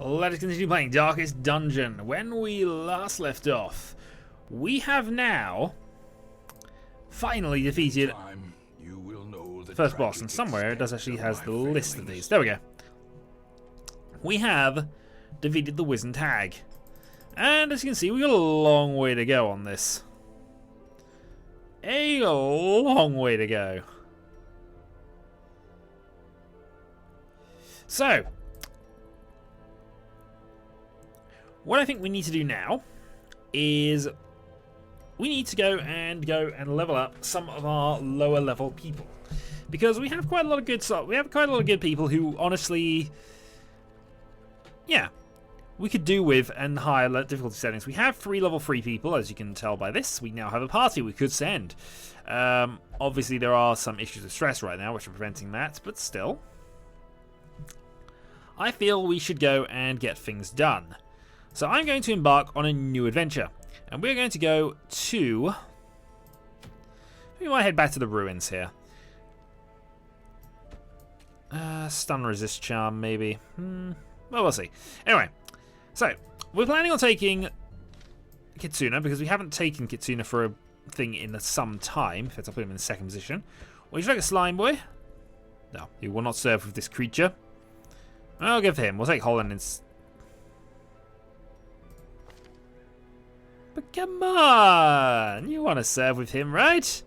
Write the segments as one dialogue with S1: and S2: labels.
S1: Let us continue playing Darkest Dungeon. When we last left off, we have now finally defeated first boss, and somewhere it does actually has the list of these. There we go. We have defeated the Wizened Hag, and as you can see, we've got a long way to go on this. A long way to go. So, what I think we need to do now is we need to go and level up some of our lower level people, because we have quite a lot of good stuff. We have quite a lot of good people who, honestly, yeah, we could do with and higher difficulty settings. We have 3 level 3 people, as you can tell by this. We now have a party we could send. Obviously, there are some issues with stress right now, which are preventing that, but still, I feel we should go and get things done. So I'm going to embark on a new adventure, and we're going to go to... We might head back to the ruins here. Stun resist charm, maybe. Well, we'll see. Anyway, so we're planning on taking Kitsuna, because we haven't taken Kitsuna for a thing in some time. In fact, I'll put him in the second position. Would you like a slime boy? No, he will not serve with this creature. I'll give him. We'll take Holland instead. But come on! You want to serve with him, right?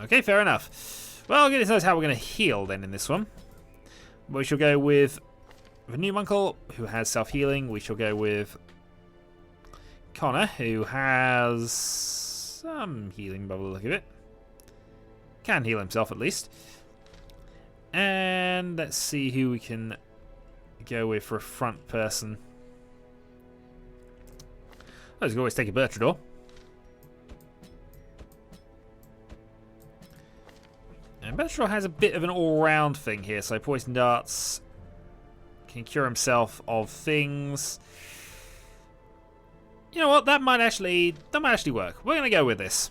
S1: Okay, fair enough. Well, goodness knows how we're going to heal then in this one. We shall go with the new uncle, who has self-healing. We shall go with Connor, who has some healing by the look of it. Can heal himself at least. And let's see who we can go with for a front person. Oh, you can always take a Bertrador. And Bertrador has a bit of an all-round thing here, so poison darts can cure himself of things. You know what? That might actually work. We're gonna go with this.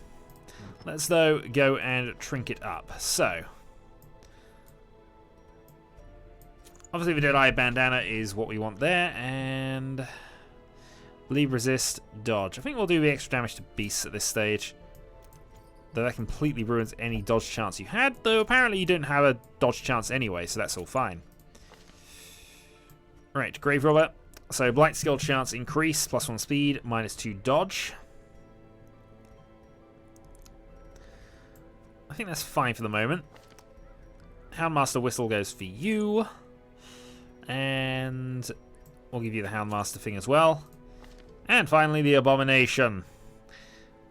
S1: Let's though go and trinket up. So, obviously the Deadeye bandana is what we want there, and bleed, resist, dodge. I think we'll do the extra damage to beasts at this stage. Though that completely ruins any dodge chance you had, though apparently you didn't have a dodge chance anyway, so that's all fine. Right, Grave Robber. So Blight skill chance increase, +1 speed, -2 dodge. I think that's fine for the moment. Houndmaster Whistle goes for you. And we'll give you the Houndmaster thing as well. And finally, the Abomination.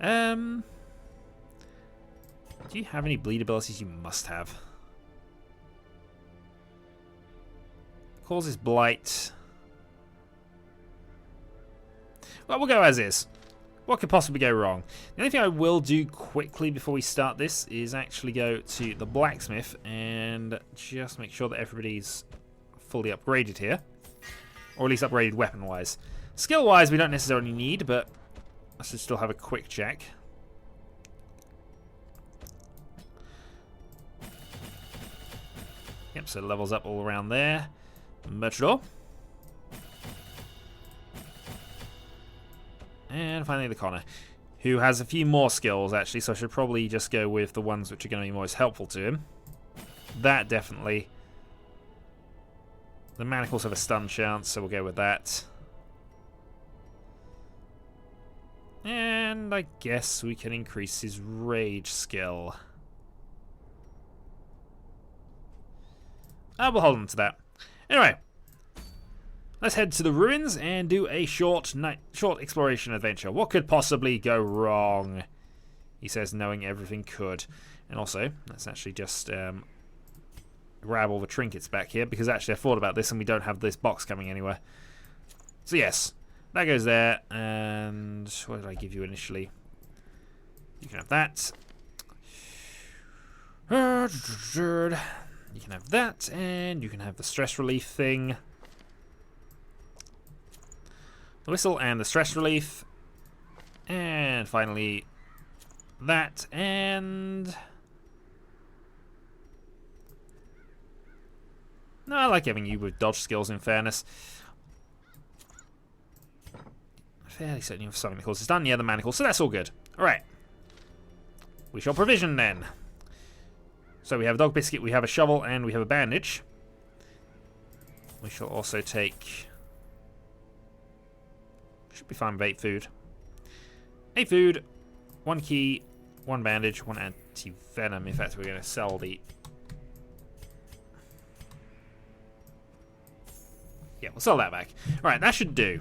S1: Do you have any bleed abilities? You must have. Causes Blight. Well, we'll go as is. What could possibly go wrong? The only thing I will do quickly before we start this is actually go to the blacksmith and just make sure that everybody's fully upgraded here. Or at least upgraded weapon-wise. Skill-wise, we don't necessarily need, but I should still have a quick check. Yep, so levels up all around there. Bertrador. And finally the Connor, who has a few more skills, actually, so I should probably just go with the ones which are going to be most helpful to him. That, definitely. The manacles have a stun chance, so we'll go with that. And I guess we can increase his rage skill. We'll hold on to that. Anyway, let's head to the ruins and do a short exploration adventure. What could possibly go wrong? He says, knowing everything could. And also, let's actually just grab all the trinkets back here, because actually I thought about this and we don't have this box coming anywhere. So yes. That goes there, and what did I give you initially? You can have that. You can have that, and you can have the stress relief thing. The whistle and the stress relief. And finally, that, and No, I like having you with dodge skills, in fairness. Fairly certain you have something that causes done. Yeah, the manacle. So that's all good. Alright. We shall provision then. So we have a dog biscuit, we have a shovel, and we have a bandage. We shall also take... Should be fine with 8 food. 8 food, 1 key, 1 bandage, 1 anti-venom. In fact, we're going to sell the... Yeah, we'll sell that back. Alright, that should do.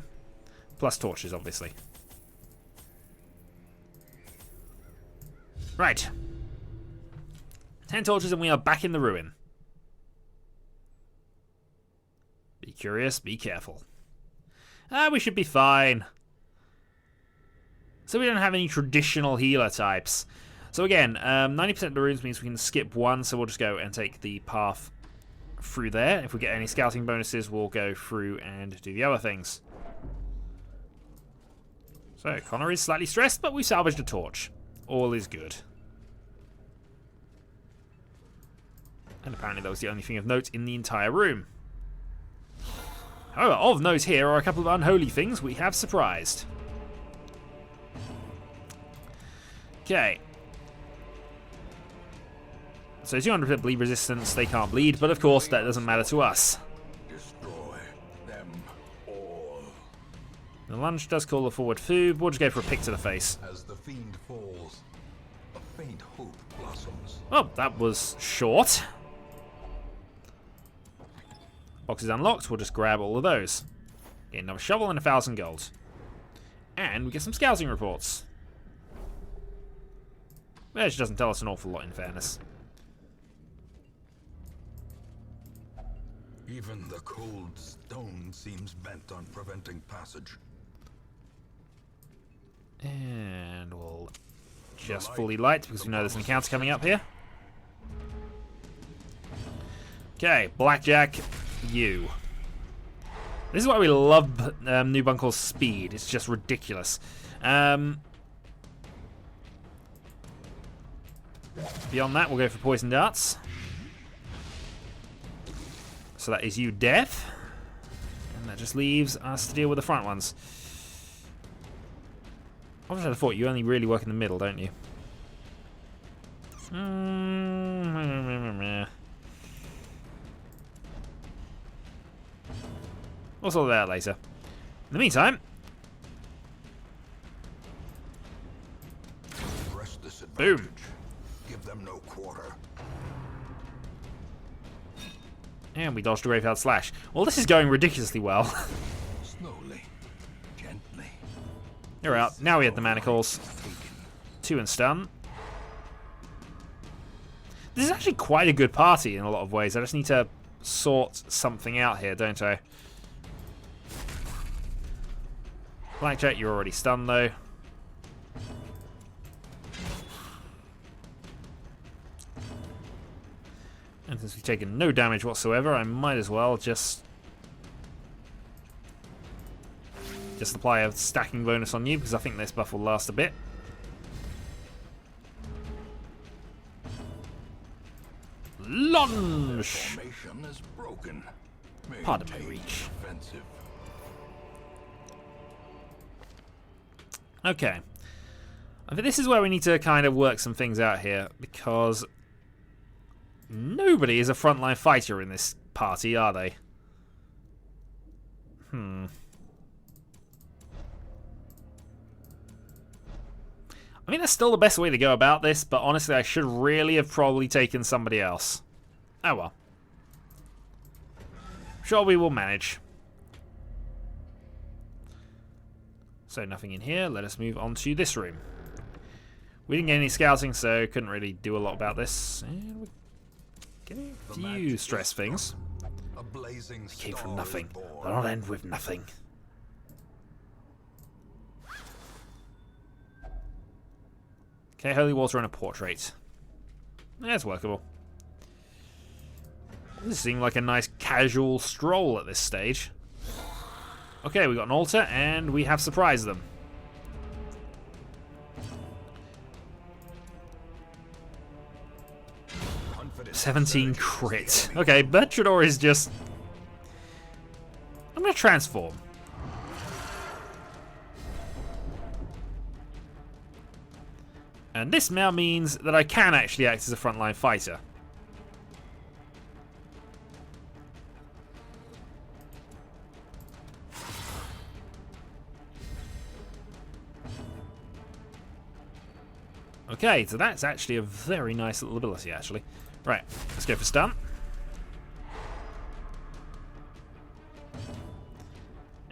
S1: Plus torches, obviously. Right. 10 torches and we are back in the ruin. Be curious, be careful. We should be fine. So we don't have any traditional healer types. So again, 90% of the runes means we can skip one, so we'll just go and take the path through there. If we get any scouting bonuses, we'll go through and do the other things. So, Connor is slightly stressed, but we salvaged a torch. All is good. And apparently that was the only thing of note in the entire room. However, of note here are a couple of unholy things we have surprised. Okay. So 200% bleed resistance, they can't bleed, but of course that doesn't matter to us.
S2: Destroy them all.
S1: The lunge does call for forward food, we'll just go for a pick to the face.
S2: As the fiend falls, a faint hope blossoms.
S1: Oh, that was short. Box is unlocked, we'll just grab all of those. Get another shovel and 1,000 gold. And we get some scouting reports. Which doesn't tell us an awful lot, in fairness.
S2: Even the cold stone seems bent on preventing passage.
S1: And we'll just fully light because we know there's an encounter coming up here. Okay, Blackjack, you. This is why we love New Bunkle's speed. It's just ridiculous. Beyond that, we'll go for poison darts. So that is you, Death. And that just leaves us to deal with the front ones. I wish I'd have thought you only really work in the middle, don't you? We'll sort that out later. In the meantime... Boom!
S2: Give them no quarter.
S1: And we dodged a Graveyard Slash. Well, this is going ridiculously well.
S2: Slowly, gently.
S1: You're out. Now we have the manacles. 2 and stun. This is actually quite a good party in a lot of ways. I just need to sort something out here, don't I? Blackjack, you're already stunned though. And since we've taken no damage whatsoever, I might as well just apply a stacking bonus on you, because I think this buff will last a bit. Lunge!
S2: Formation is broken.
S1: Pardon my reach.
S2: Offensive.
S1: Okay. I think this is where we need to kind of work some things out here, because nobody is a frontline fighter in this party, are they? I mean, that's still the best way to go about this, but honestly, I should really have probably taken somebody else. Oh well. Sure, we will manage. So nothing in here. Let us move on to this room. We didn't get any scouting, so couldn't really do a lot about this. And we're getting a few stress things.
S2: A blazing
S1: Came from
S2: star
S1: nothing.
S2: is born.
S1: They'll not end with nothing. Okay, holy water and a portrait. That's workable. This seemed like a nice casual stroll at this stage. Okay, we got an altar and we have surprised them. 17 crit. Okay, Bertrador is just... I'm going to transform. And this now means that I can actually act as a frontline fighter. Okay, so that's actually a very nice little ability, actually. Right, let's go for stun.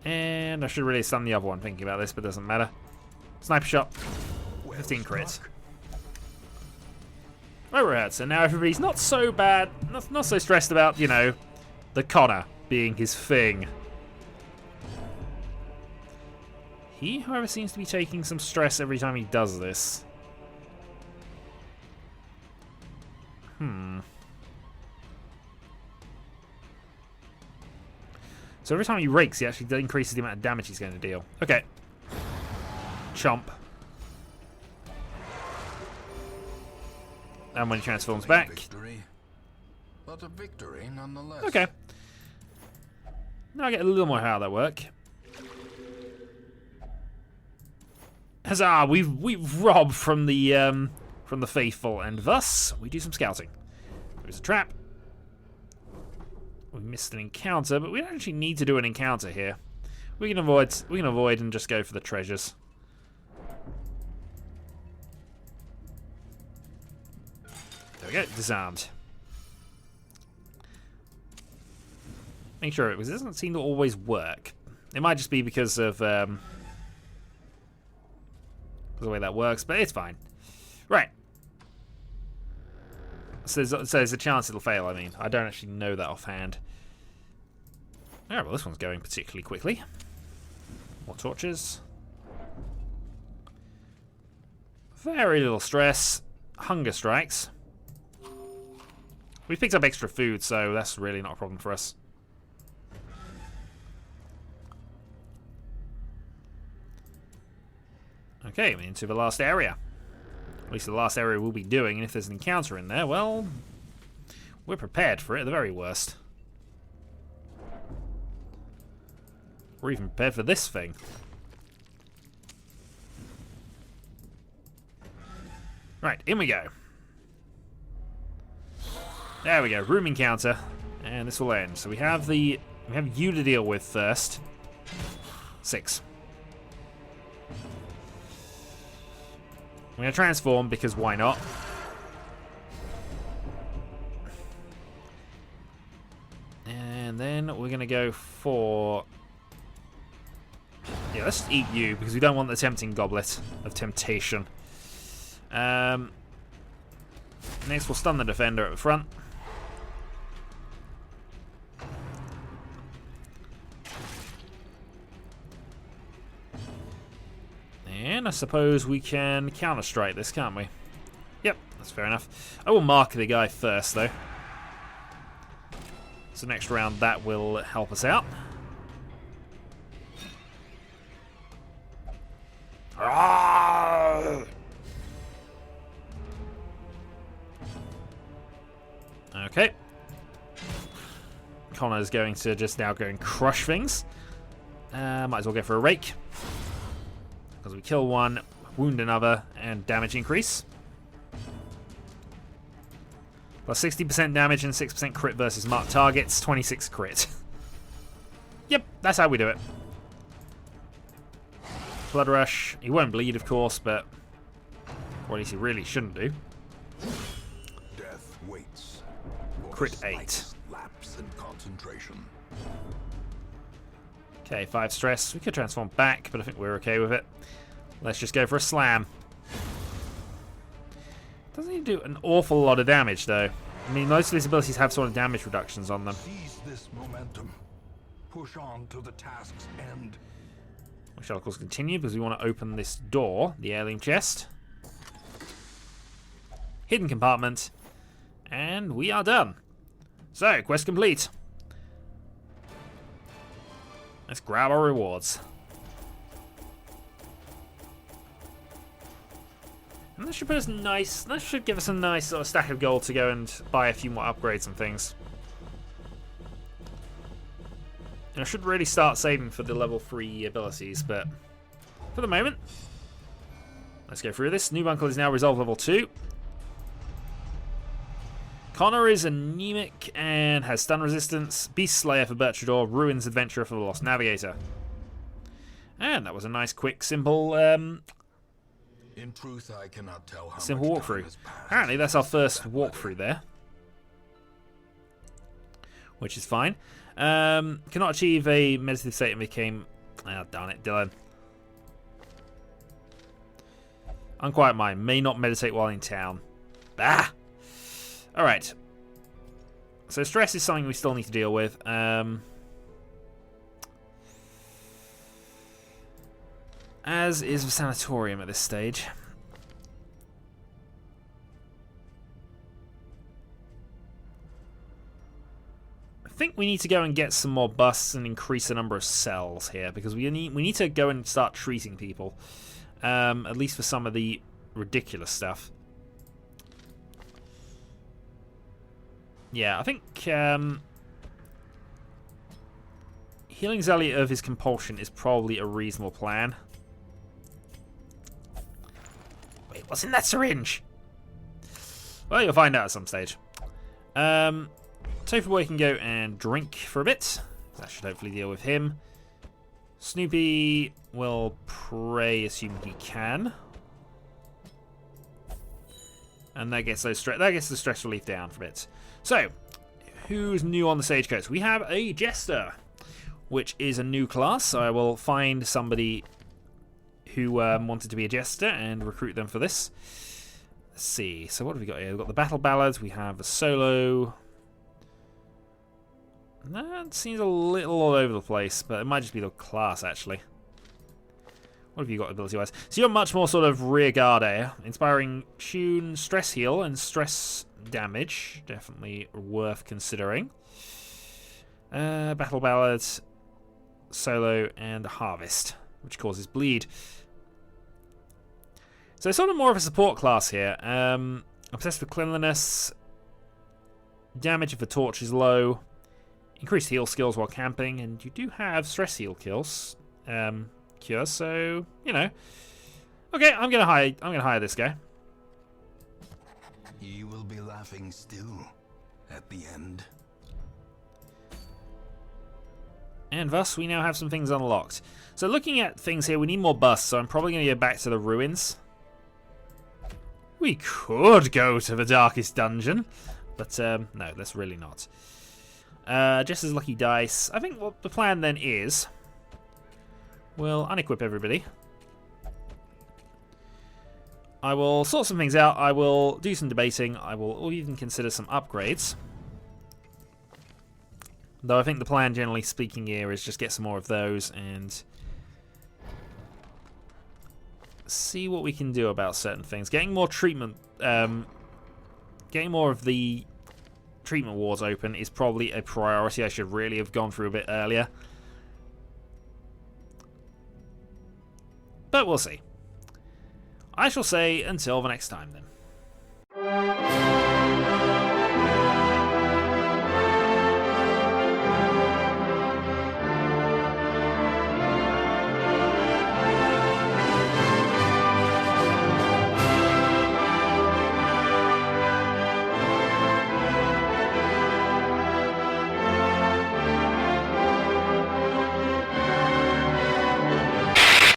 S1: And I should really stun the other one thinking about this, but it doesn't matter. Sniper shot. 15 crits. Alright, so now everybody's not so bad, not so stressed about, you know, the Connor being his thing. He, however, seems to be taking some stress every time he does this. So every time he rakes, he actually increases the amount of damage he's going to deal. Okay. Chomp. And when he transforms back.
S2: Victory, but a victory nonetheless.
S1: Okay. Now I get a little more how that work. Huzzah! We've robbed from the faithful, and thus we do some scouting. There's a trap. We missed an encounter, but we don't actually need to do an encounter here. We can avoid and just go for the treasures. There we go, disarmed. Make sure it doesn't seem to always work. It might just be because of the way that works, but it's fine. Right. So there's a chance it'll fail, I mean. I don't actually know that offhand. Alright, well this one's going particularly quickly. More torches. Very little stress. Hunger strikes. We've picked up extra food, so that's really not a problem for us. Okay, we're into the last area. At least the last area we'll be doing, and if there's an encounter in there, well, we're prepared for it at the very worst. We're even prepared for this thing. Right, in we go. There we go, room encounter, and this will end. So we have you to deal with first. 6. I'm going to transform because why not? And then we're going to go for... Yeah, let's eat you because we don't want the tempting goblet of temptation. Next we'll stun the defender at the front. And I suppose we can counter-strike this, can't we? Yep, that's fair enough. I will mark the guy first, though. So next round, that will help us out. Okay. Connor's going to just now go and crush things. Might as well go for a rake. Because we kill one, wound another, and damage increase. Plus 60% damage and 6% crit versus marked targets, 26 crit. Yep, that's how we do it. Blood rush. He won't bleed, of course, but... Or at least he really shouldn't do.
S2: Death waits.
S1: Crit 8.
S2: Lapse in concentration.
S1: Okay, 5 stress. We could transform back, but I think we're okay with it. Let's just go for a slam. Doesn't he do an awful lot of damage, though? I mean, most of his abilities have sort of damage reductions on them.
S2: Seize this momentum. Push on to the task's end.
S1: We shall, of course, continue because we want to open this door, the heirloom chest. Hidden compartment. And we are done. So, quest complete. Let's grab our rewards. I'm not should put us nice. That should give us a nice sort of stack of gold to go and buy a few more upgrades and things. And I should really start saving for the level 3 abilities, but for the moment, let's go through this. Noob Uncle is now resolved level 2. Connor is anemic and has stun resistance. Beast Slayer for Bertrador. Ruins Adventurer for the Lost Navigator. And that was a nice, quick, simple,
S2: In truth, I cannot tell how
S1: simple
S2: much time
S1: walkthrough.
S2: has passed
S1: Apparently, that's our first
S2: since that
S1: walkthrough there, which is fine. Cannot achieve a meditative state and became. Ah, darn it, Dylan. Unquiet mind. May not meditate while in town. Ah! Alright. So stress is something we still need to deal with. As is the sanatorium at this stage. I think we need to go and get some more busts and increase the number of cells here, because we need to go and start treating people. At least for some of the ridiculous stuff. Yeah, I think healing Zelia of his compulsion is probably a reasonable plan. Wait, what's in that syringe? Well, you'll find out at some stage. Tofu Boy can go and drink for a bit. That should hopefully deal with him. Snoopy will pray, assuming he can. And that gets the stress relief down for a bit. So, who's new on the stagecoach? We have a Jester, which is a new class. So I will find somebody who wanted to be a Jester and recruit them for this. Let's see. So what have we got here? We've got the Battle Ballads. We have a solo. That seems a little all over the place, but it might just be the class, actually. What have you got ability-wise? So you're much more sort of rear guard air. Inspiring tune, stress heal, and stress damage. Definitely worth considering. Battle Ballads, solo, and harvest, which causes bleed. So sort of more of a support class here. Obsessed with cleanliness. Damage if the torch is low. Increased heal skills while camping, and you do have stress heal kills. Cure, so you know. Okay, I'm gonna hire this guy.
S2: You will be laughing still at the end.
S1: And thus, we now have some things unlocked. So looking at things here, we need more busts, so I'm probably going to go back to the ruins. We could go to the darkest dungeon, but no, let's really not. Just as lucky dice. I think what the plan then is, we'll unequip everybody. I will sort some things out. I will do some debating. I will even consider some upgrades. Though I think the plan, generally speaking, here is just get some more of those and see what we can do about certain things. Getting more treatment, getting more of the treatment wards open is probably a priority. I should really have gone through a bit earlier. But we'll see. I shall say until the next time then.